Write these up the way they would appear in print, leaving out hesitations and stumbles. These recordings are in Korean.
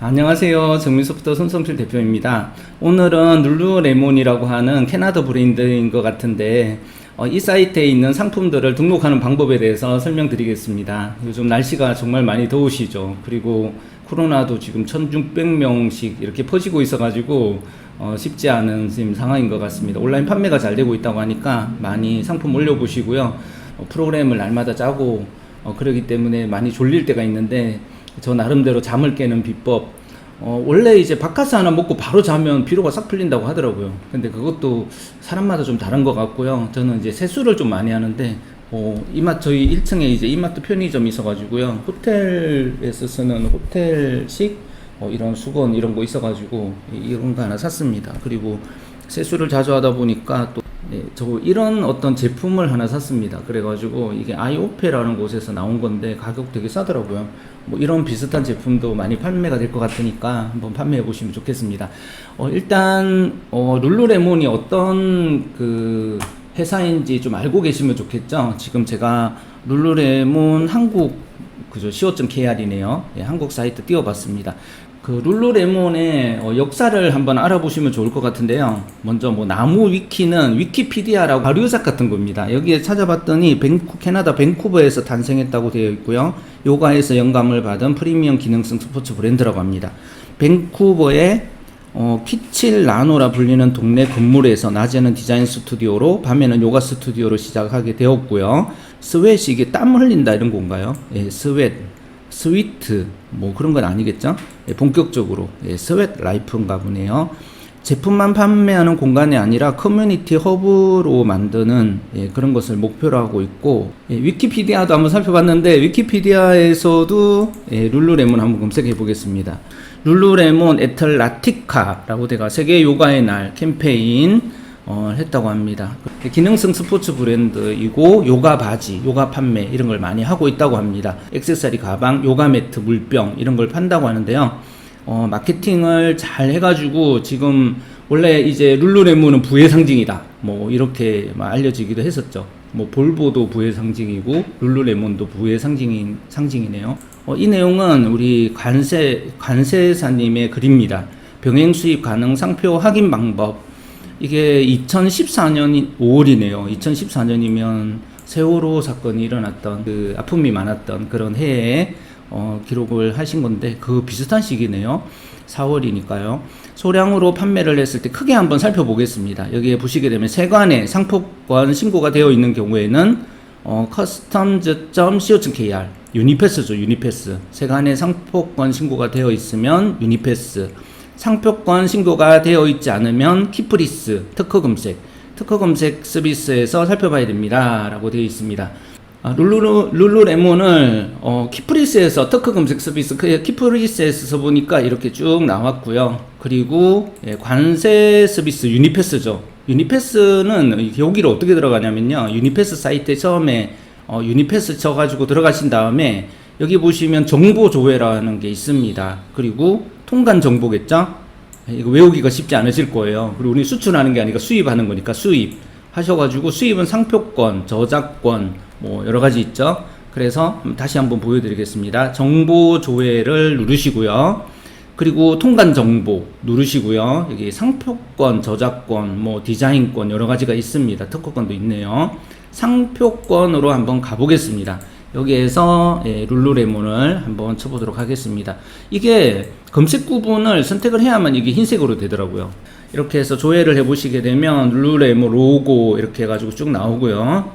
안녕하세요. 정민소프트 손성필 대표입니다. 오늘은 룰루레몬이라고 하는 캐나다 브랜드인 것 같은데 이 사이트에 있는 상품들을 등록하는 방법에 대해서 설명드리겠습니다. 요즘 날씨가 정말 많이 더우시죠. 그리고 코로나도 지금 1600명씩 이렇게 퍼지고 있어가지고 쉽지 않은 지금 상황인 것 같습니다. 온라인 판매가 잘 되고 있다고 하니까 많이 상품 올려보시고요. 프로그램을 날마다 짜고 그러기 때문에 많이 졸릴 때가 있는데 저 나름대로 잠을 깨는 비법, 원래 이제 바카스 하나 먹고 바로 자면 피로가 싹 풀린다고 하더라고요. 근데 그것도 사람마다 좀 다른 것 같고요. 저는 이제 세수를 좀 많이 하는데 저희 1층에 이제 이마트 편의점이 있어가지고요. 호텔에서 쓰는 호텔식 이런 수건 이런 거 있어가지고 이런 거 하나 샀습니다. 그리고 세수를 자주 하다 보니까 또 저 이런 어떤 제품을 하나 샀습니다. 그래가지고 이게 아이오페라는 곳에서 나온 건데 가격 되게 싸더라고요. 뭐 이런 비슷한 제품도 많이 판매가 될 것 같으니까 한번 판매해 보시면 좋겠습니다. 일단 룰루레몬이 어떤 그 회사인지 좀 알고 계시면 좋겠죠. 지금 제가 룰루레몬 한국 그죠, co.kr이네요. 예, 한국 사이트 띄워봤습니다. 그 룰루레몬의 역사를 한번 알아보시면 좋을 것 같은데요. 먼저 뭐 나무 위키는 위키피디아라고 발효작 같은 겁니다. 여기에 찾아봤더니 캐나다 밴쿠버에서 탄생했다고 되어 있고요. 요가에서 영감을 받은 프리미엄 기능성 스포츠 브랜드라고 합니다. 밴쿠버의 키칠라노라 불리는 동네 건물에서 낮에는 디자인 스튜디오로 밤에는 요가 스튜디오로 시작하게 되었고요. 스웨트, 이게 땀 흘린다 이런 건가요? 예, 스위트 뭐 그런 건 아니겠죠? 예, 본격적으로 스웨트 라이프인가 보네요. 제품만 판매하는 공간이 아니라 커뮤니티 허브로 만드는 그런 것을 목표로 하고 있고, 위키피디아도 한번 살펴봤는데 위키피디아에서도 룰루레몬 한번 검색해 보겠습니다. 룰루레몬 애틀라티카라고 제가 세계 요가의 날 캠페인 했다고 합니다. 기능성 스포츠 브랜드이고 요가 바지, 요가 판매 이런 걸 많이 하고 있다고 합니다. 액세서리 가방, 요가 매트, 물병 이런 걸 판다고 하는데요. 마케팅을 잘 해가지고 지금 원래 이제 룰루레몬은 부의 상징이다 뭐 이렇게 알려지기도 했었죠. 뭐 볼보도 부의 상징이고 룰루레몬도 부의 상징이네요. 이 내용은 우리 관세사님의 글입니다. 병행 수입 가능 상표 확인 방법. 이게 2014년 5월이네요. 2014년이면 세월호 사건이 일어났던 그 아픔이 많았던 그런 해에 기록을 하신 건데 그 비슷한 시기네요. 4월이니까요. 소량으로 판매를 했을 때 크게 한번 살펴보겠습니다. 여기에 보시게 되면 세관에 상표권 신고가 되어 있는 경우에는 customs.co.kr 유니패스죠. 유니패스. 세관에 상표권 신고가 되어 있으면 유니패스. 상표권 신고가 되어 있지 않으면 키프리스 특허 검색 서비스에서 살펴봐야 됩니다 라고 되어 있습니다. 룰루레몬을 키프리스에서 특허 검색 서비스 키프리스에서 보니까 이렇게 쭉 나왔고요. 그리고 관세 서비스 유니패스죠. 유니패스는 여기를 어떻게 들어가냐면요, 유니패스 사이트에 처음에 유니패스 쳐가지고 들어가신 다음에 여기 보시면 정보 조회라는 게 있습니다. 그리고 통관 정보겠죠? 이거 외우기가 쉽지 않으실 거예요. 그리고 우리 수출하는 게 아니라 수입하는 거니까 수입 하셔가지고, 수입은 상표권, 저작권 뭐 여러 가지 있죠. 그래서 다시 한번 보여드리겠습니다. 정보 조회를 누르시고요. 그리고 통관 정보 누르시고요. 여기 상표권, 저작권, 뭐 디자인권 여러 가지가 있습니다. 특허권도 있네요. 상표권으로 한번 가보겠습니다. 여기에서 룰루레몬을 한번 쳐보도록 하겠습니다. 이게 검색 구분을 선택을 해야만 이게 흰색으로 되더라고요. 이렇게 해서 조회를 해보시게 되면 룰루레몬 로고 이렇게 해가지고 쭉 나오고요.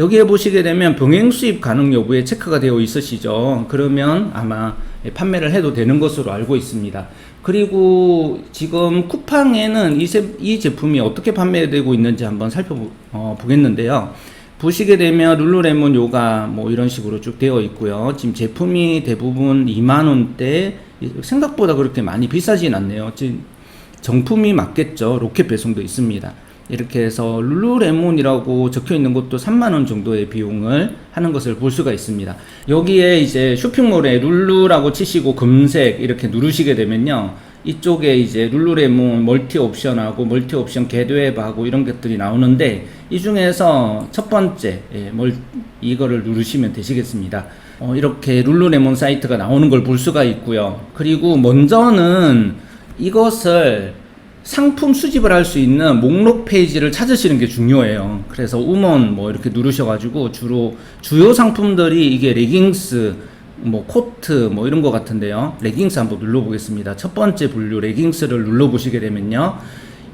여기에 보시게 되면 병행 수입 가능 여부에 체크가 되어 있으시죠. 그러면 아마 판매를 해도 되는 것으로 알고 있습니다. 그리고 지금 쿠팡에는 이 제품이 어떻게 판매되고 있는지 한번 살펴보겠는데요. 보시게 되면 룰루레몬 요가 뭐 이런 식으로 쭉 되어 있고요. 지금 제품이 대부분 2만원대, 생각보다 그렇게 많이 비싸진 않네요. 지금 정품이 맞겠죠. 로켓 배송도 있습니다. 이렇게 해서 룰루레몬이라고 적혀 있는 것도 3만원 정도의 비용을 하는 것을 볼 수가 있습니다. 여기에 이제 쇼핑몰에 룰루라고 치시고 검색 이렇게 누르시게 되면요, 이쪽에 이제 룰루레몬 멀티 옵션하고 멀티 옵션 겟웹하고 이런 것들이 나오는데, 이 중에서 첫 번째 이거를 누르시면 되시겠습니다. 이렇게 룰루레몬 사이트가 나오는 걸 볼 수가 있고요. 그리고 먼저는 이것을 상품 수집을 할 수 있는 목록 페이지를 찾으시는 게 중요해요. 그래서 우먼 뭐 이렇게 누르셔가지고 주요 상품들이 이게 레깅스, 뭐 코트 뭐 이런 거 같은데요. 레깅스 한번 눌러보겠습니다. 첫 번째 분류 레깅스를 눌러보시게 되면요,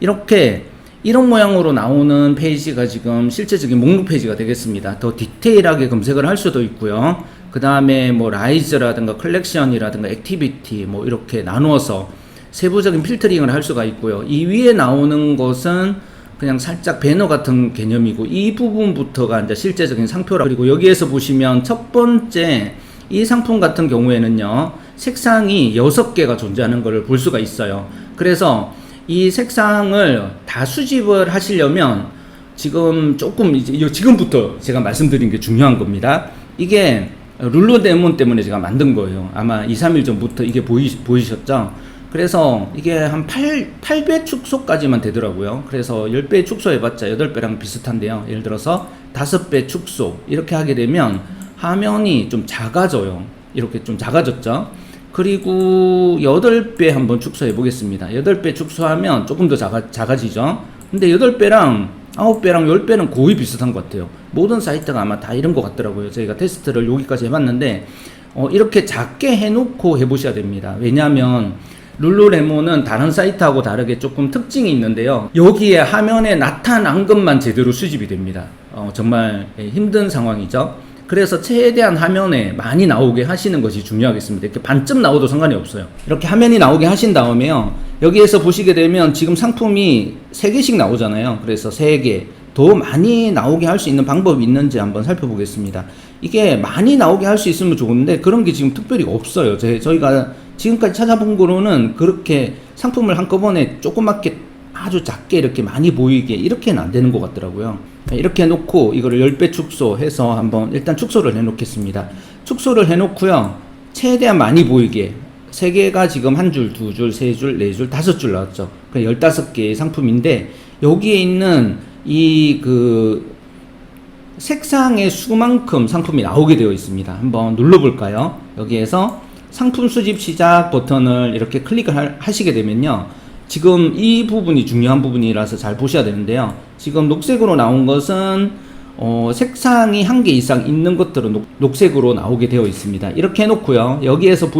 이렇게 이런 모양으로 나오는 페이지가 지금 실제적인 목록 페이지가 되겠습니다. 더 디테일하게 검색을 할 수도 있고요. 그 다음에 뭐 라이즈라든가 컬렉션이라든가 액티비티 뭐 이렇게 나누어서 세부적인 필터링을 할 수가 있고요. 이 위에 나오는 것은 그냥 살짝 배너 같은 개념이고, 이 부분부터가 이제 실제적인 상표라. 그리고 여기에서 보시면 첫 번째 이 상품 같은 경우에는요, 색상이 6개가 존재하는 것을 볼 수가 있어요. 그래서 이 색상을 다 수집을 하시려면 지금 조금 이제 지금부터 제가 말씀드린 게 중요한 겁니다. 이게 룰루레몬 때문에 제가 만든 거예요. 아마 2, 3일 전부터 이게 보이셨죠? 그래서 이게 한 8배 축소까지만 되더라고요. 그래서 10배 축소해봤자 8배랑 비슷한데요. 예를 들어서 5배 축소 이렇게 하게 되면 화면이 좀 작아져요. 이렇게 좀 작아졌죠. 그리고 8배 한번 축소해 보겠습니다. 8배 축소하면 조금 더 작아지죠. 근데 8배랑 9배랑 10배는 거의 비슷한 것 같아요. 모든 사이트가 아마 다 이런 것 같더라고요. 저희가 테스트를 여기까지 해봤는데 이렇게 작게 해놓고 해보셔야 됩니다. 왜냐하면 룰루레몬은 다른 사이트하고 다르게 조금 특징이 있는데요. 여기에 화면에 나타난 것만 제대로 수집이 됩니다. 정말 힘든 상황이죠. 그래서 최대한 화면에 많이 나오게 하시는 것이 중요하겠습니다. 이렇게 반쯤 나오도 상관이 없어요. 이렇게 화면이 나오게 하신 다음에요, 여기에서 보시게 되면 지금 상품이 3개씩 나오잖아요. 그래서 3개 더 많이 나오게 할 수 있는 방법이 있는지 한번 살펴보겠습니다. 이게 많이 나오게 할 수 있으면 좋은데 그런 게 지금 특별히 없어요. 저희가 지금까지 찾아본 거로는 그렇게 상품을 한꺼번에 조그맣게 아주 작게 이렇게 많이 보이게 이렇게는 안 되는 것 같더라고요. 이렇게 해놓고 이거를 10배 축소해서 한번 일단 축소를 해놓겠습니다. 축소를 해놓고요, 최대한 많이 보이게 3개가 지금 1줄, 2줄, 3줄, 4줄, 5줄 나왔죠. 15개의 상품인데 여기에 있는 색상의 수만큼 상품이 나오게 되어 있습니다. 한번 눌러볼까요? 여기에서 상품 수집 시작 버튼을 이렇게 클릭을 하시게 되면요, 지금 이 부분이 중요한 부분이라서 잘 보셔야 되는데요. 지금 녹색으로 나온 것은 색상이 1개 이상 있는 것들은 녹색으로 나오게 되어 있습니다. 이렇게 해놓고요, 여기에서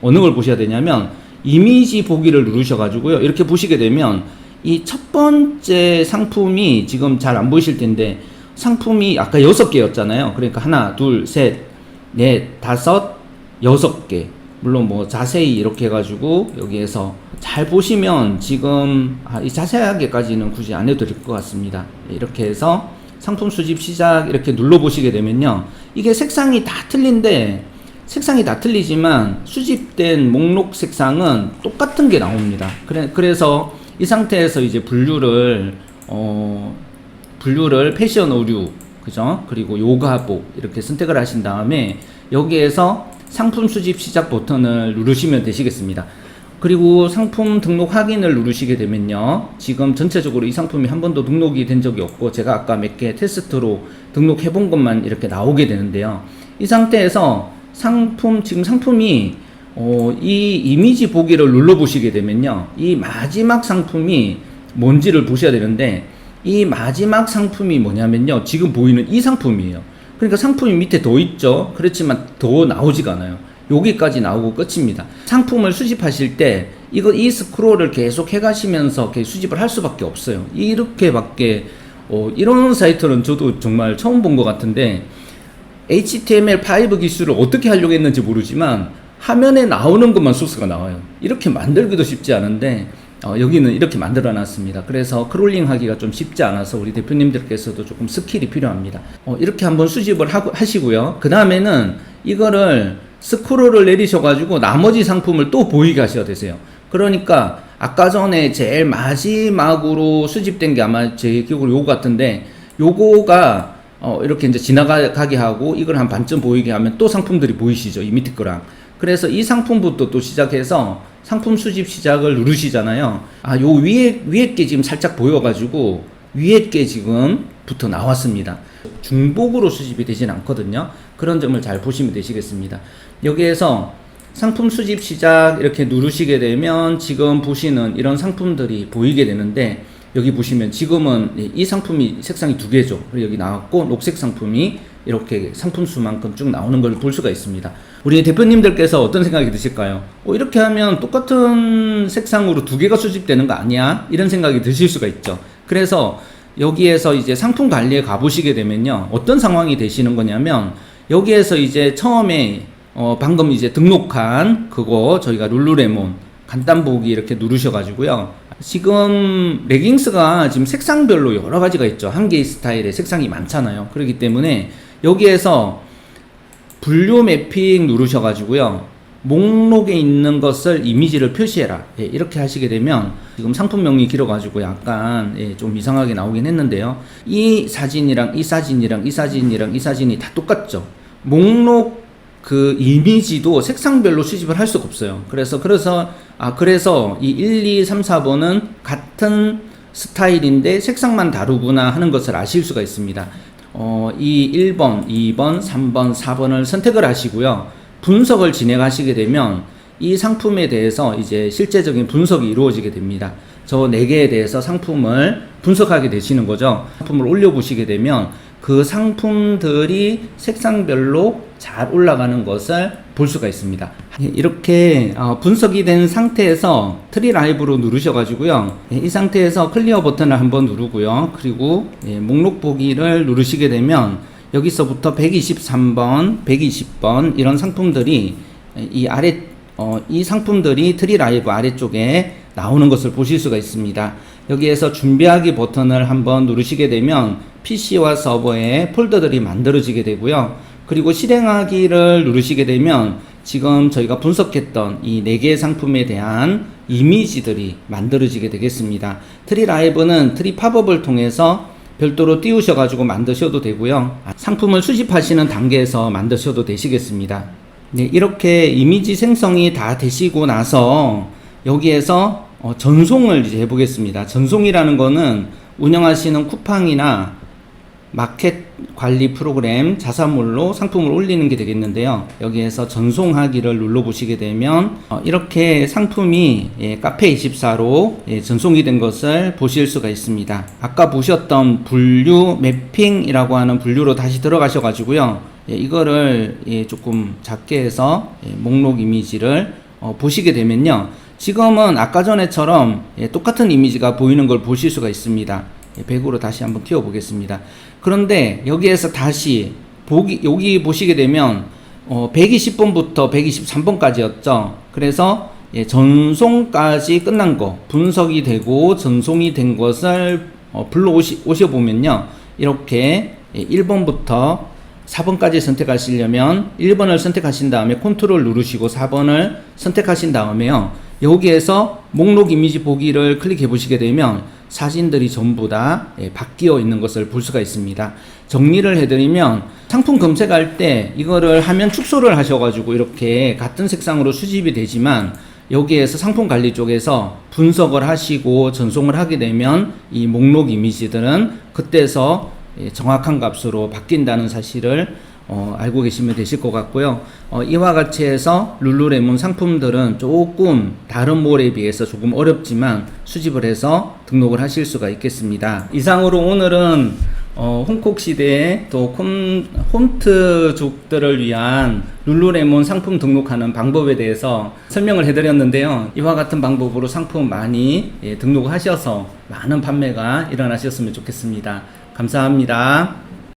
어느 걸 보셔야 되냐면 이미지 보기를 누르셔가지고요, 이렇게 보시게 되면 이 첫 번째 상품이 지금 잘 안 보이실 텐데, 상품이 아까 6개였잖아요. 그러니까 하나, 둘, 셋, 넷, 다섯, 6개. 물론 뭐 자세히 이렇게 해가지고 여기에서 잘 보시면 지금 이 자세하게까지는 굳이 안 해도 될 것 같습니다. 이렇게 해서 상품 수집 시작 이렇게 눌러보시게 되면요, 이게 색상이 다 틀린데, 색상이 다 틀리지만 수집된 목록 색상은 똑같은 게 나옵니다. 그래서 이 상태에서 이제 분류를 패션 의류, 그죠? 그리고 요가복 이렇게 선택을 하신 다음에 여기에서 상품 수집 시작 버튼을 누르시면 되시겠습니다. 그리고 상품 등록 확인을 누르시게 되면요, 지금 전체적으로 이 상품이 한 번도 등록이 된 적이 없고 제가 아까 몇 개 테스트로 등록해 본 것만 이렇게 나오게 되는데요, 이 상태에서 지금 상품이 이 이미지 보기를 눌러 보시게 되면요, 이 마지막 상품이 뭔지를 보셔야 되는데, 이 마지막 상품이 뭐냐면요, 지금 보이는 이 상품이에요. 그러니까 상품이 밑에 더 있죠. 그렇지만 더 나오지가 않아요. 여기까지 나오고 끝입니다. 상품을 수집하실 때 이 스크롤을 계속 해가시면서 수집을 할 수밖에 없어요. 이렇게밖에 이런 사이트는 저도 정말 처음 본 것 같은데, HTML5 기술을 어떻게 하려고 했는지 모르지만 화면에 나오는 것만 소스가 나와요. 이렇게 만들기도 쉽지 않은데 여기는 이렇게 만들어 놨습니다. 그래서 크롤링 하기가 좀 쉽지 않아서 우리 대표님들께서도 조금 스킬이 필요합니다. 이렇게 한번 수집을 하시고요. 그 다음에는 이거를 스크롤을 내리셔가지고 나머지 상품을 또 보이게 하셔야 되세요. 그러니까 아까 전에 제일 마지막으로 수집된 게 아마 제 기억으로 요거 같은데, 요거가 이렇게 이제 지나가게 하고 이걸 한 반쯤 보이게 하면 또 상품들이 보이시죠, 이 밑에 거랑. 그래서 이 상품부터 또 시작해서 상품 수집 시작을 누르시잖아요. 요 위에 게 지금 살짝 보여가지고 위에 게 지금부터 나왔습니다. 중복으로 수집이 되진 않거든요. 그런 점을 잘 보시면 되시겠습니다. 여기에서 상품 수집 시작 이렇게 누르시게 되면 지금 보시는 이런 상품들이 보이게 되는데, 여기 보시면 지금은 이 상품이 색상이 두 개죠. 그리고 여기 나왔고 녹색 상품이 이렇게 상품 수만큼 쭉 나오는 걸 볼 수가 있습니다. 우리 대표님들께서 어떤 생각이 드실까요? 이렇게 하면 똑같은 색상으로 두 개가 수집되는 거 아니야? 이런 생각이 드실 수가 있죠. 그래서 여기에서 이제 상품 관리에 가보시게 되면요, 어떤 상황이 되시는 거냐면, 여기에서 이제 처음에 방금 이제 등록한 그거 저희가 룰루레몬 간단 보기 이렇게 누르셔가지고요, 지금 레깅스가 지금 색상별로 여러 가지가 있죠. 한 개의 스타일의 색상이 많잖아요. 그렇기 때문에 여기에서 분류 매핑 누르셔가지고요, 목록에 있는 것을 이미지를 표시해라. 예, 이렇게 하시게 되면 지금 상품명이 길어가지고 약간 좀 이상하게 나오긴 했는데요. 이 사진이랑 이 사진이랑 이 사진이랑 이 사진이 다 똑같죠. 목록 그 이미지도 색상별로 수집을 할 수가 없어요. 그래서 이 1, 2, 3, 4번은 같은 스타일인데 색상만 다르구나 하는 것을 아실 수가 있습니다. 이 1번, 2번, 3번, 4번을 선택을 하시고요, 분석을 진행하시게 되면 이 상품에 대해서 이제 실제적인 분석이 이루어지게 됩니다. 저 4개에 대해서 상품을 분석하게 되시는 거죠. 상품을 올려보시게 되면 그 상품들이 색상별로 잘 올라가는 것을 볼 수가 있습니다. 이렇게 분석이 된 상태에서 트리 라이브로 누르셔가지고요, 이 상태에서 클리어 버튼을 한번 누르고요, 그리고 목록 보기를 누르시게 되면 여기서부터 123번, 120번 이런 상품들이 이 상품들이 트리 라이브 아래쪽에 나오는 것을 보실 수가 있습니다. 여기에서 준비하기 버튼을 한번 누르시게 되면 PC와 서버에 폴더들이 만들어지게 되고요. 그리고 실행하기를 누르시게 되면 지금 저희가 분석했던 이 4개의 상품에 대한 이미지들이 만들어지게 되겠습니다. 트리 라이브는 트리 팝업을 통해서 별도로 띄우셔가지고 만드셔도 되고요. 상품을 수집하시는 단계에서 만드셔도 되시겠습니다. 네, 이렇게 이미지 생성이 다 되시고 나서 여기에서 전송을 이제 해보겠습니다. 전송이라는 거는 운영하시는 쿠팡이나 마켓 관리 프로그램 자사몰로 상품을 올리는 게 되겠는데요. 여기에서 전송하기를 눌러보시게 되면 이렇게 상품이 카페24로 전송이 된 것을 보실 수가 있습니다. 아까 보셨던 분류 매핑이라고 하는 분류로 다시 들어가셔가지고요, 이거를 조금 작게 해서 목록 이미지를 보시게 되면요, 지금은 아까 전에처럼 똑같은 이미지가 보이는 걸 보실 수가 있습니다. 100으로 다시 한번 띄워 보겠습니다. 그런데 여기에서 다시 여기 보시게 되면 120번부터 123번까지였죠. 그래서 전송까지 끝난 거, 분석이 되고 전송이 된 것을 불러 오셔보면요, 이렇게 1번부터 4번까지 선택하시려면 1번을 선택하신 다음에 컨트롤 누르시고 4번을 선택하신 다음에요, 여기에서 목록 이미지 보기를 클릭해 보시게 되면 사진들이 전부 다 바뀌어 있는 것을 볼 수가 있습니다. 정리를 해드리면 상품 검색할 때 이거를 화면 축소를 하셔가지고 이렇게 같은 색상으로 수집이 되지만, 여기에서 상품 관리 쪽에서 분석을 하시고 전송을 하게 되면 이 목록 이미지들은 그때서 정확한 값으로 바뀐다는 사실을 알고 계시면 되실 것 같고요. 이와 같이 해서 룰루레몬 상품들은 조금 다른 몰에 비해서 조금 어렵지만 수집을 해서 등록을 하실 수가 있겠습니다. 이상으로 오늘은 홍콕 시대의 또 홈트족들을 위한 룰루레몬 상품 등록하는 방법에 대해서 설명을 해드렸는데요. 이와 같은 방법으로 상품 많이 등록하셔서 많은 판매가 일어나셨으면 좋겠습니다. 감사합니다.